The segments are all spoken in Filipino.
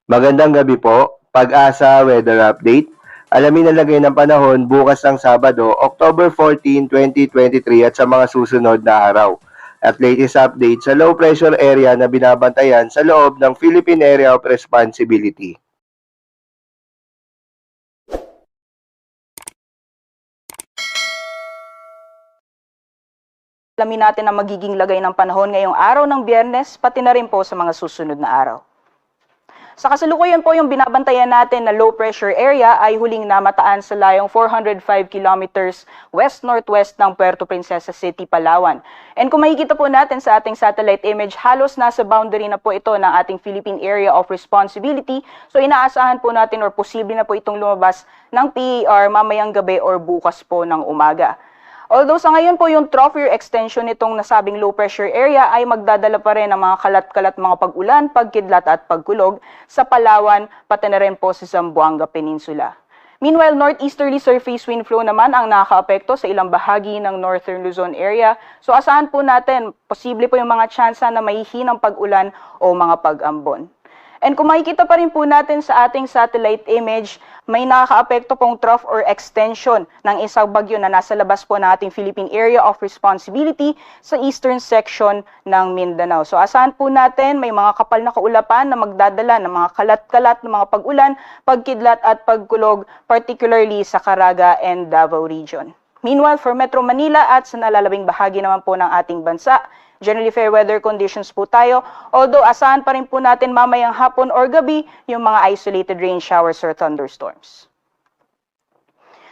Magandang gabi po, Pag-asa Weather Update. Alamin ang lagay ng panahon bukas ng Sabado, October 14, 2023 at sa mga susunod na araw. At latest update sa low pressure area na binabantayan sa loob ng Philippine Area of Responsibility. Alamin natin ang magiging lagay ng panahon ngayong araw ng Biyernes, pati na rin po sa mga susunod na araw. Sa kasalukuyan po yung binabantayan natin na low pressure area ay huling namataan sa layong 405 kilometers west-northwest ng Puerto Princesa City, Palawan. And kung makikita po natin sa ating satellite image, halos nasa boundary na po ito ng ating Philippine Area of Responsibility. So inaasahan po natin or posible na po itong lumabas ng PER mamayang gabi or bukas po ng umaga. Although sa ngayon po yung trough year extension nitong nasabing low pressure area ay magdadala pa rin ng mga kalat-kalat mga pag-ulan, pagkidlat at pagkulog sa Palawan, pati na rin po sa Zamboanga Peninsula. Meanwhile, northeasterly surface wind flow naman ang nakakaapekto sa ilang bahagi ng northern Luzon area. So asahan po natin, posible po yung mga tsansa na mahihinang pag-ulan o mga pag-ambon. And kung makikita pa rin po natin sa ating satellite image, may nakakaapekto pong trough or extension ng isang bagyo na nasa labas po ng ating Philippine Area of Responsibility sa eastern section ng Mindanao. So asahan po natin may mga kapal na kaulapan na magdadala ng mga kalat-kalat ng mga pag-ulan, pagkidlat at pagkulog, particularly sa Caraga and Davao region. Meanwhile, for Metro Manila at sa nalalabing bahagi naman po ng ating bansa, generally fair weather conditions po tayo, although asahan pa rin po natin mamayang hapon or gabi yung mga isolated rain showers or thunderstorms.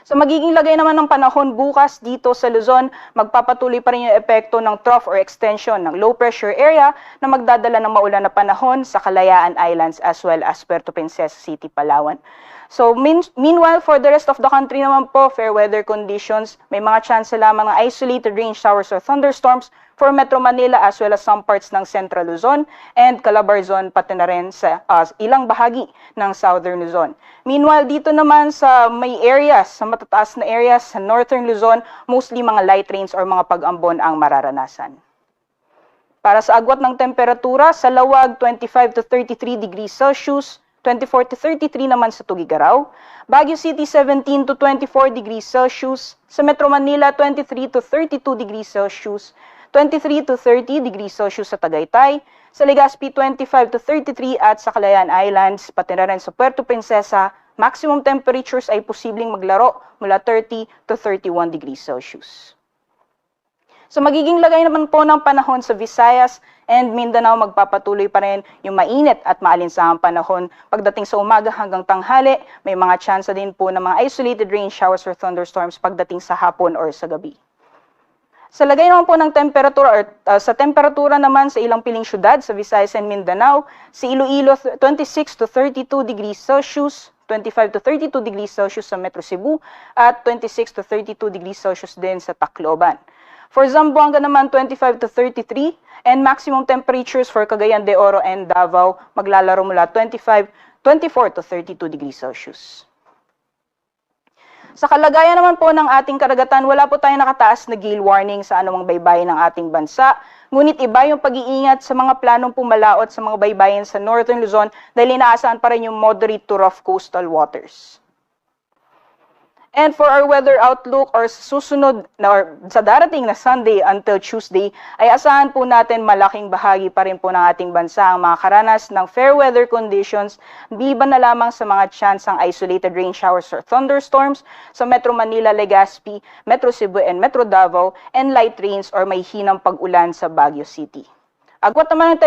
So magiging lagay naman ng panahon bukas dito sa Luzon, magpapatuloy pa rin yung epekto ng trough or extension ng low pressure area na magdadala ng maulan na panahon sa Kalayaan Islands as well as Puerto Princesa City, Palawan. So meanwhile, for the rest of the country naman po, fair weather conditions, may mga chance lamang ng isolated rain showers or thunderstorms for Metro Manila as well as some parts ng Central Luzon and Calabarzon pati na rin sa ilang bahagi ng Southern Luzon. Meanwhile, dito naman sa may areas, sa matataas na areas sa Northern Luzon, mostly mga light rains or mga pag-ambon ang mararanasan. Para sa agwat ng temperatura, sa Lawag 25 to 33 degrees Celsius, 24 to 33 naman sa Tugigaraw, Baguio City 17 to 24 degrees Celsius, sa Metro Manila 23 to 32 degrees Celsius, 23 to 30 degrees Celsius sa Tagaytay, sa Legazpi 25 to 33 at sa Kalayaan Islands, pati na rin sa Puerto Princesa, maximum temperatures ay posibleng maglaro mula 30 to 31 degrees Celsius. So magiging lagay naman po ng panahon sa Visayas and Mindanao, magpapatuloy pa rin yung mainit at maalinsahang panahon. Pagdating sa umaga hanggang tanghali, may mga tsansa din po ng mga isolated rain showers or thunderstorms pagdating sa hapon or sa gabi. Sa lagay naman po ng temperatura or sa temperatura naman sa ilang piling syudad sa Visayas and Mindanao, si Iloilo 26 to 32 degrees Celsius, 25 to 32 degrees Celsius sa Metro Cebu at 26 to 32 degrees Celsius din sa Tacloban. For Zamboanga naman, 25 to 33, and maximum temperatures for Cagayan de Oro and Davao, maglalaro mula 24 to 32 degrees Celsius. Sa kalagayan naman po ng ating karagatan, wala po tayong nakataas na gale warning sa anumang baybayin ng ating bansa. Ngunit iba yung pag-iingat sa mga planong pumalaot sa mga baybayin sa Northern Luzon dahil inaasahan pa rin yung moderate to rough coastal waters. And for our weather outlook or susunod or sa darating na Sunday until Tuesday, ay asahan po natin malaking bahagi pa rin po ng ating bansa ang makakaranas ng fair weather conditions, biban na lamang sa mga tsansang isolated rain showers or thunderstorms sa Metro Manila, Legazpi, Metro Cebu and Metro Davao, and light rains or may hinang pag-ulan sa Baguio City. Agwat naman ng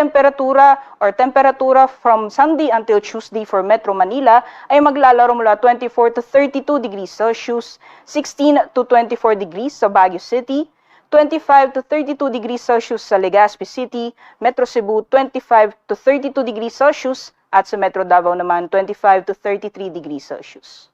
temperatura from Sunday until Tuesday for Metro Manila ay maglalaro mula 24 to 32 degrees Celsius, 16 to 24 degrees sa Baguio City, 25 to 32 degrees Celsius sa Legazpi City, Metro Cebu 25 to 32 degrees Celsius at sa Metro Davao naman 25 to 33 degrees Celsius.